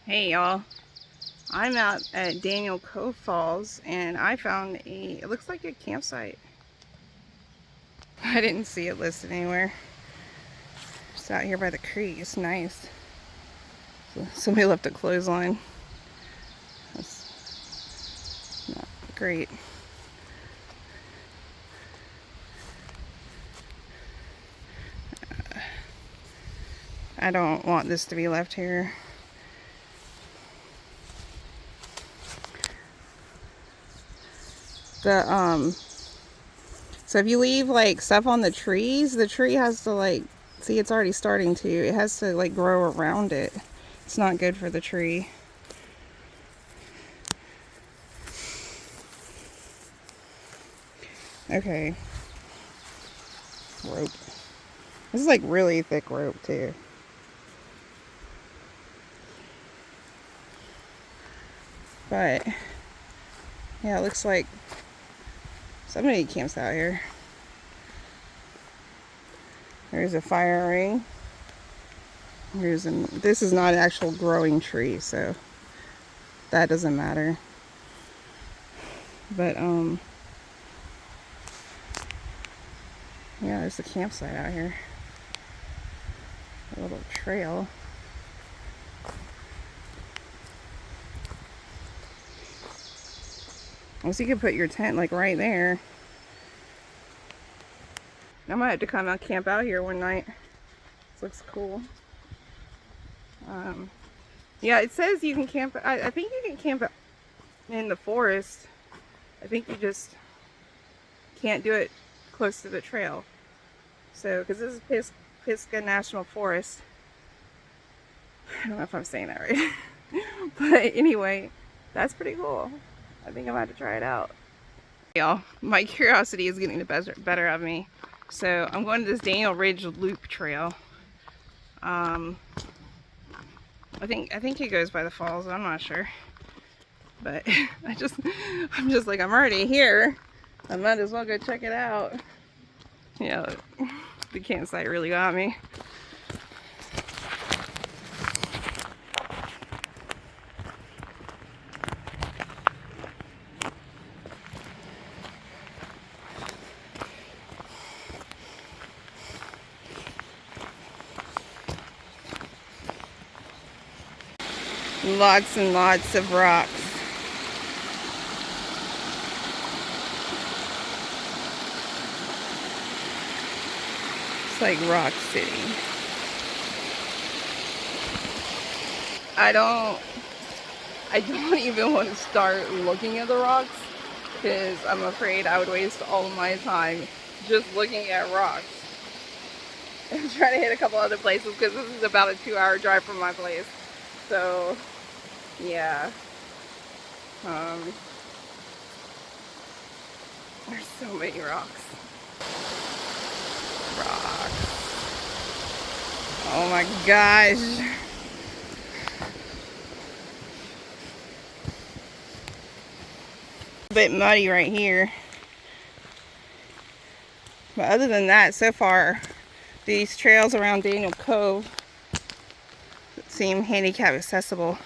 Hey y'all, I'm out at Daniel Cove Falls and I found it looks like a campsite. I didn't see it listed anywhere. Just out here by the creek, it's nice. So somebody left a clothesline. That's not great. I don't want this to be left here. So if you leave like stuff on the trees, the tree has to see, it's already starting to. It has to grow around it. It's not good for the tree. Okay. Rope. This is really thick rope too. But yeah, it looks like somebody camps out here. There's a fire ring. This is not an actual growing tree, so that doesn't matter. But yeah, there's a campsite out here. A little trail. So you could put your tent right there. I might have to come out camp out here one night. This looks cool. Yeah, it says you can camp. I think you can camp in the forest. I think you just can't do it close to the trail. So, because this is Pisgah National Forest. I don't know if I'm saying that right. But anyway, that's pretty cool. I think I'm about to try it out. Y'all, my curiosity is getting the better of me. So I'm going to this Daniel Ridge Loop Trail. I think it goes by the falls. I'm not sure, but I'm just like, I'm already here. I might as well go check it out. Yeah, the campsite really got me. Lots and lots of rocks. It's like Rock City. I don't even want to start looking at the rocks because I'm afraid I would waste all of my time just looking at rocks. I'm trying to hit a couple other places because this is about a 2-hour drive from my place. So, yeah. There's so many rocks. Rocks. Oh my gosh. A bit muddy right here. But other than that, so far, these trails around Daniel Cove seem handicap accessible.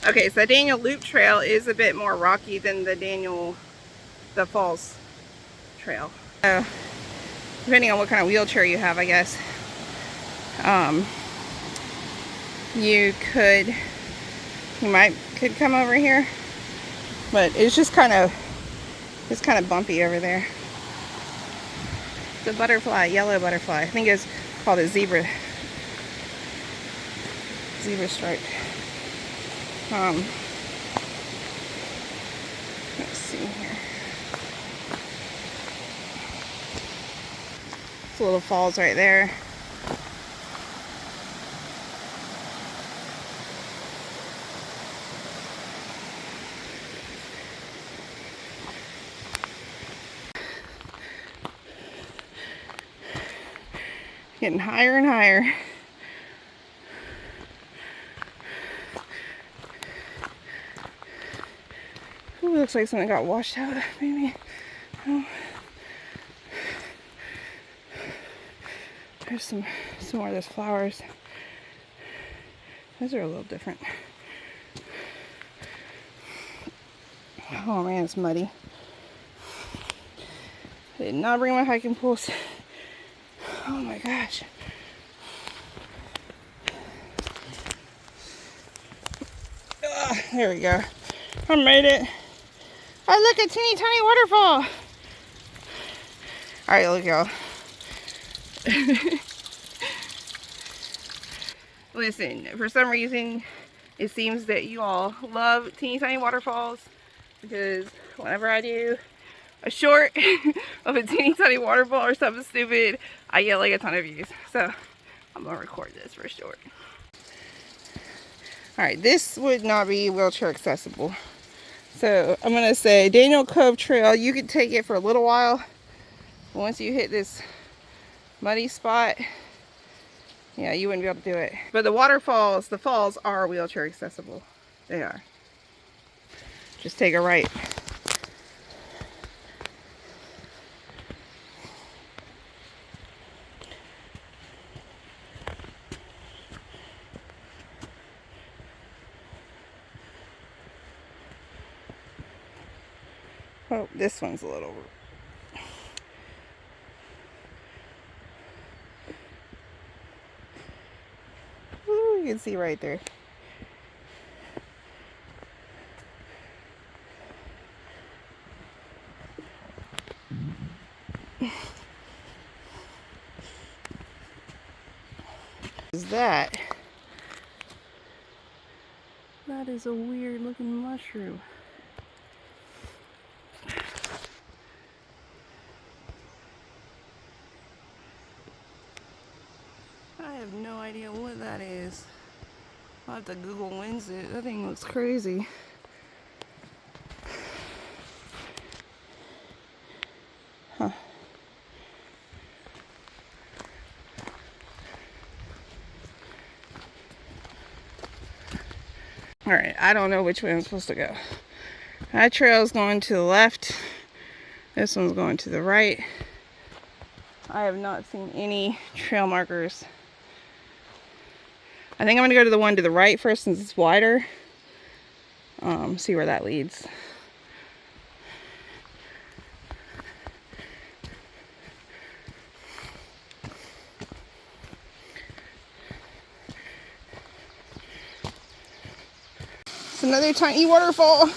Okay, so Daniel Loop Trail is a bit more rocky than the Falls Trail. So, depending on what kind of wheelchair you have, I guess, you could come over here, but it's just kind of bumpy over there. The butterfly, yellow butterfly. I think it's called a zebra stripe. Let's see here. It's a little falls right there. Getting higher and higher. Ooh, looks like something got washed out, maybe. Oh. There's some more of those flowers. Those are a little different. Oh man, it's muddy. I did not bring my hiking poles. Oh my gosh. There we go. I made it. Oh, look, a teeny tiny waterfall. All right, look, y'all. Listen, for some reason, it seems that you all love teeny tiny waterfalls, because whenever I do a short of a teeny tiny waterfall or something stupid, I get like a ton of views. So I'm gonna record this for short. All right, this would not be wheelchair accessible. So I'm gonna say Daniel Cove Trail, you could take it for a little while. Once you hit this muddy spot, yeah, you wouldn't be able to do it. But the waterfalls, the falls are wheelchair accessible. They are. Just take a right. Oh, this one's a little... Ooh, you can see right there. Is that? That is a weird looking mushroom. I have no idea what that is. I'll have to Google lens it. That thing looks crazy. Huh. Alright, I don't know which way I'm supposed to go. That trail's going to the left. This one's going to the right. I have not seen any trail markers. I think I'm going to go to the one to the right first since it's wider. See where that leads. It's another tiny waterfall.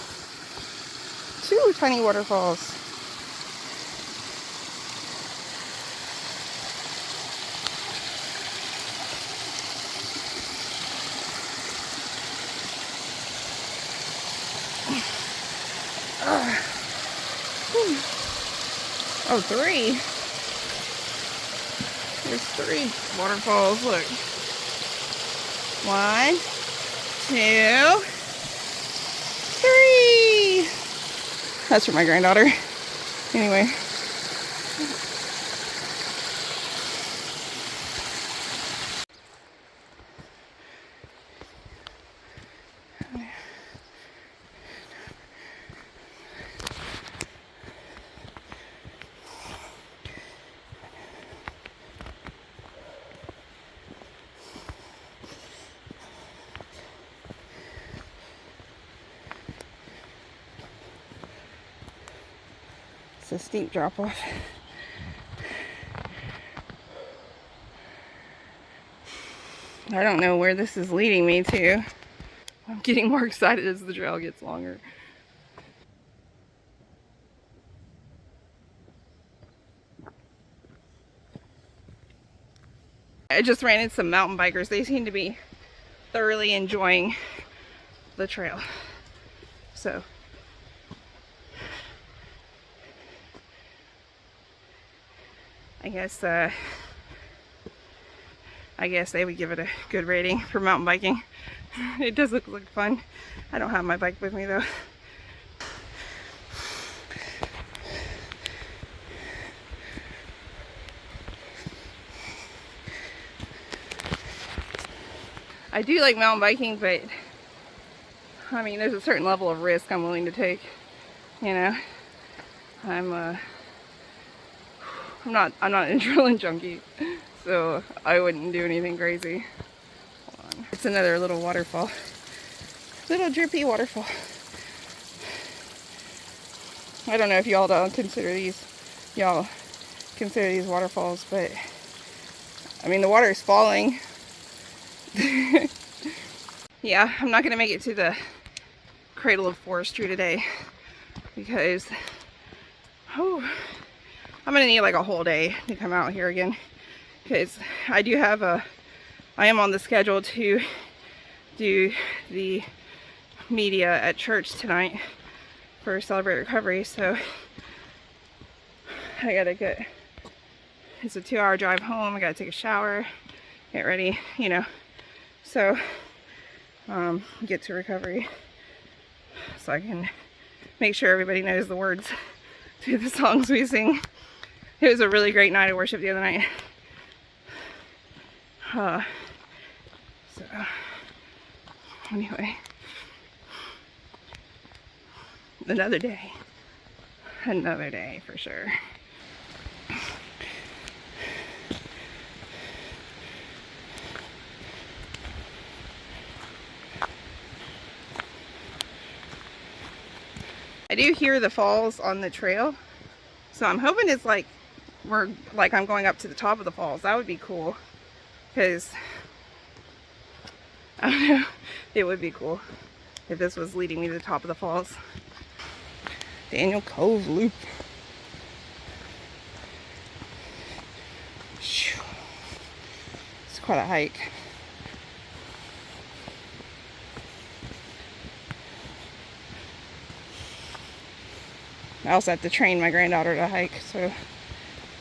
Two tiny waterfalls. Oh, three. There's three waterfalls. Look. 1, 2, 3. That's for my granddaughter. Anyway. It's a steep drop off. I don't know where this is leading me to. I'm getting more excited as the trail gets longer. I just ran into some mountain bikers. They seem to be thoroughly enjoying the trail. So I guess they would give it a good rating for mountain biking. It does look like fun. I don't have my bike with me though. I do like mountain biking, but I mean, there's a certain level of risk I'm willing to take. You know, I'm not an adrenaline junkie, so I wouldn't do anything crazy. Hold It's another little waterfall. Little drippy waterfall. I don't know if y'all don't consider these, waterfalls, but I mean, the water is falling. Yeah, I'm not gonna make it to the cradle of forestry today because I'm gonna need like a whole day to come out here again, because I am on the schedule to do the media at church tonight for Celebrate Recovery, so I gotta it's a 2-hour drive home. I gotta take a shower, get ready, so get to recovery so I can make sure everybody knows the words to the songs we sing. It was a really great night of worship the other night. So anyway, another day for sure. I do hear the falls on the trail, so I'm hoping it's like I'm going up to the top of the falls. That would be cool, because I don't know, it would be cool if this was leading me to the top of the falls. Daniel Cove Loop. It's quite a hike. I also have to train my granddaughter to hike, so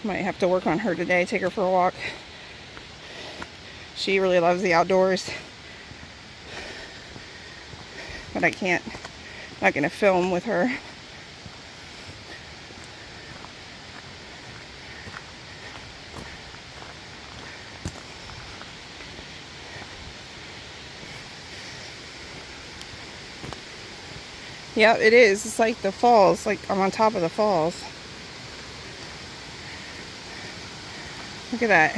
might have to work on her today, take her for a walk. She really loves the outdoors, but I'm not gonna film with her. Yeah, it is. It's like the falls. Like I'm on top of the falls. Look at that.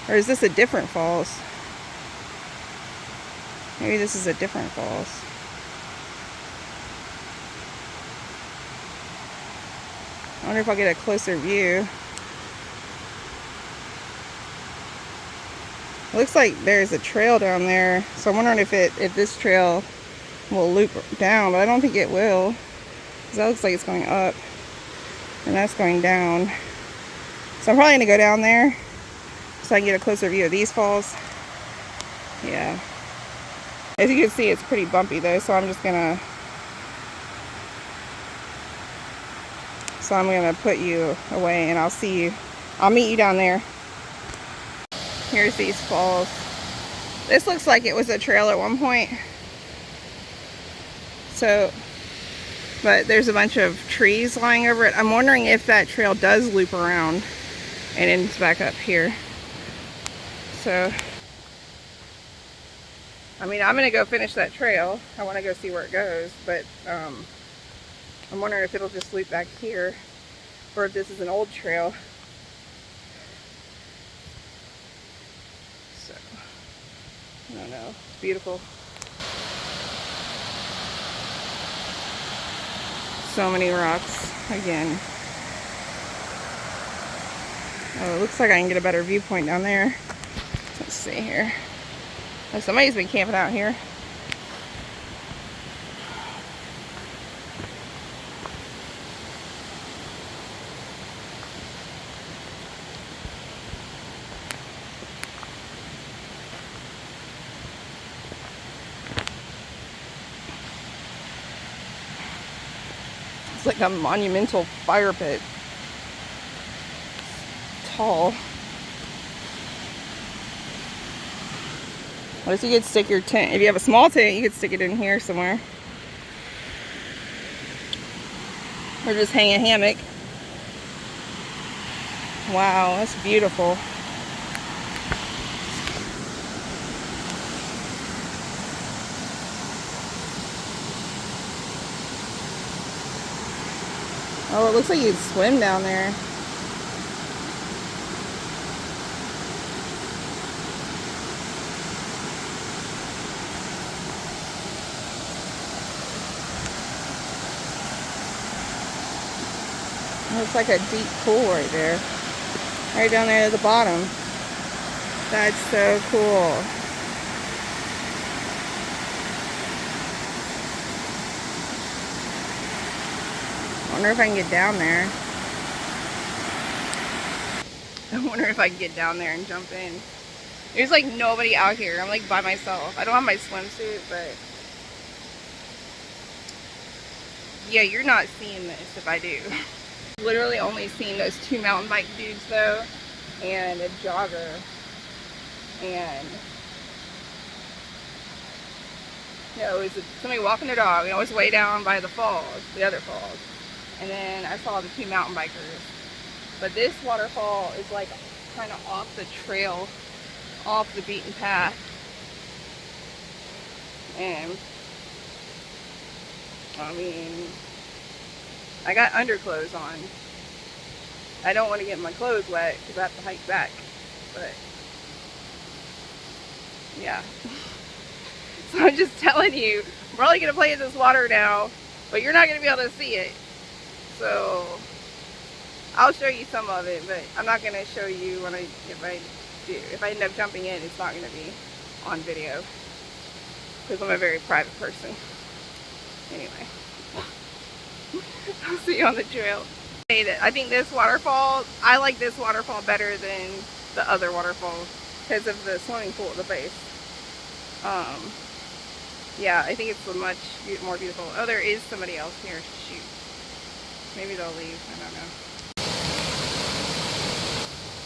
Or is this a different falls? Maybe this is a different falls. I wonder if I'll get a closer view. It looks like there's a trail down there, so I'm wondering if this trail will loop down, but I don't think it will, because that looks like it's going up and that's going down. So I'm probably gonna go down there so I can get a closer view of these falls. Yeah, as you can see, it's pretty bumpy though, so I'm gonna put you away and I'll meet you down there. Here's these falls. This looks like it was a trail at one point. So, but there's a bunch of trees lying over it. I'm wondering if that trail does loop around and ends back up here. So, I mean, I'm gonna go finish that trail. I wanna go see where it goes, but I'm wondering if it'll just loop back here or if this is an old trail. So, I don't know. It's beautiful. So many rocks again. Oh, it looks like I can get a better viewpoint down there. Let's see here. Oh, somebody's been camping out here. It's like a monumental fire pit. Tall. What if you could stick your tent? If you have a small tent, you could stick it in here somewhere. Or just hang a hammock. Wow, that's beautiful. Oh, it looks like you'd swim down there. It's like a deep pool right there. Right down there at the bottom. That's so cool. I wonder if I can get down there. I wonder if I can get down there and jump in. There's like nobody out here. I'm like by myself. I don't have my swimsuit, but yeah, you're not seeing this if I do. Literally only seen those 2 mountain bike dudes though, and a jogger, and no, it was somebody walking their dog, and it was way down by the falls, the other falls, and then I saw the 2 mountain bikers. But this waterfall is like kind of off the trail, off the beaten path, and I mean, I got underclothes on. I don't want to get my clothes wet because I have to hike back, but yeah. So I'm just telling you, I'm probably going to play in this water now, but you're not going to be able to see it. So I'll show you some of it, but I'm not going to show you when if I end up jumping in, it's not going to be on video because I'm a very private person. Anyway, I'll see you on the trail. I think this waterfall, I like this waterfall better than the other waterfalls because of the swimming pool at the base. Yeah, I think it's a much more beautiful. Oh, there is somebody else here. Shoot. Maybe they'll leave. I don't know.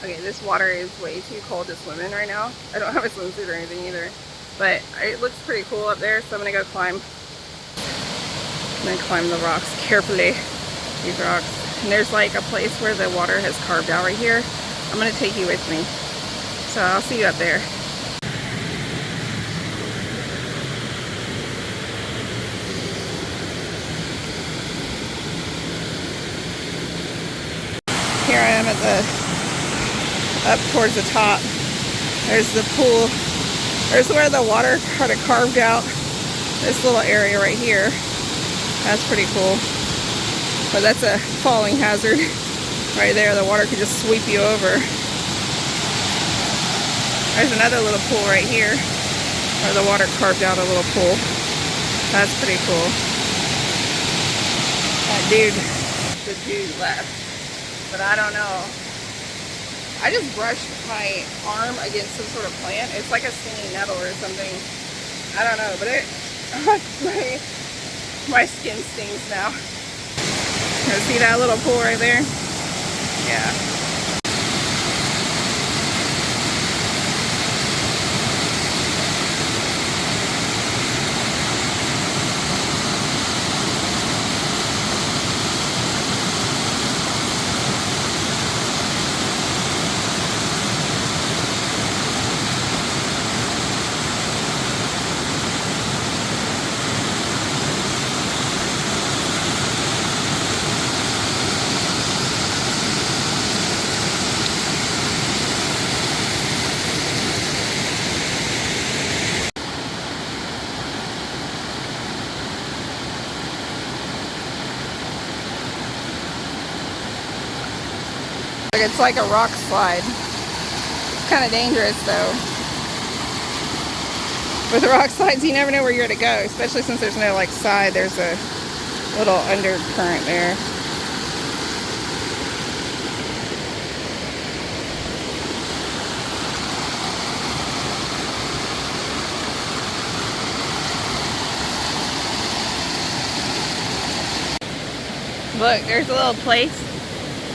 Okay, this water is way too cold to swim in right now. I don't have a swimsuit or anything either. But it looks pretty cool up there, so I'm going to go climb. I'm going to climb the rocks carefully. These rocks. And there's like a place where the water has carved out right here. I'm going to take you with me. So I'll see you up there. Here I am at up towards the top. There's the pool. There's where the water kind of carved out this little area right here. That's pretty cool. But that's a falling hazard right there. The water could just sweep you over. There's another little pool right here where the water carved out a little pool. That's pretty cool. That dude, the dude left. But I don't know. I just brushed my arm against some sort of plant. It's like a stinging nettle or something. I don't know, but my skin stings now. See that little pool right there? Yeah. It's like a rock slide. It's kind of dangerous though. With rock slides, you never know where you're going to go, especially since there's no like side. There's a little undercurrent there. Look, there's a little place.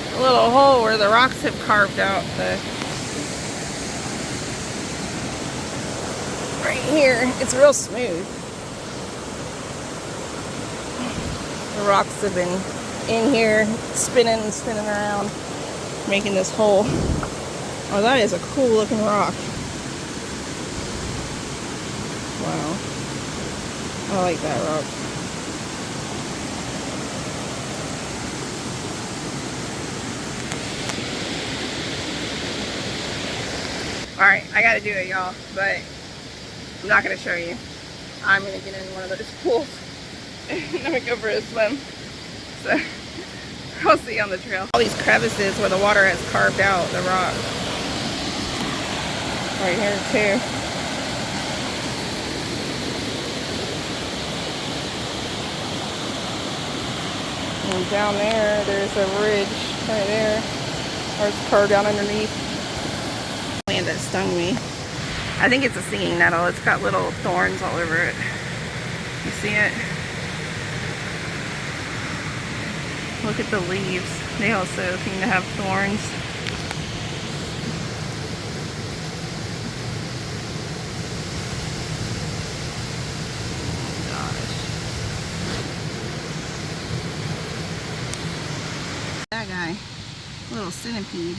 A little hole where the rocks have carved out right here. It's real smooth. The rocks have been in here spinning and spinning around, making this hole. Oh, that is a cool looking rock. Wow. I like that rock. Alright, I gotta do it, y'all, but I'm not gonna show you. I'm gonna get in one of those pools and I'm gonna go for a swim. So, I'll see you on the trail. All these crevices where the water has carved out the rock. Right here too. And down there, there's a ridge right there. Or it's carved down underneath. Plant that stung me. I think it's a singing nettle. It's got little thorns all over it. You see it? Look at the leaves. They also seem to have thorns. Oh, gosh. That guy. Little centipede.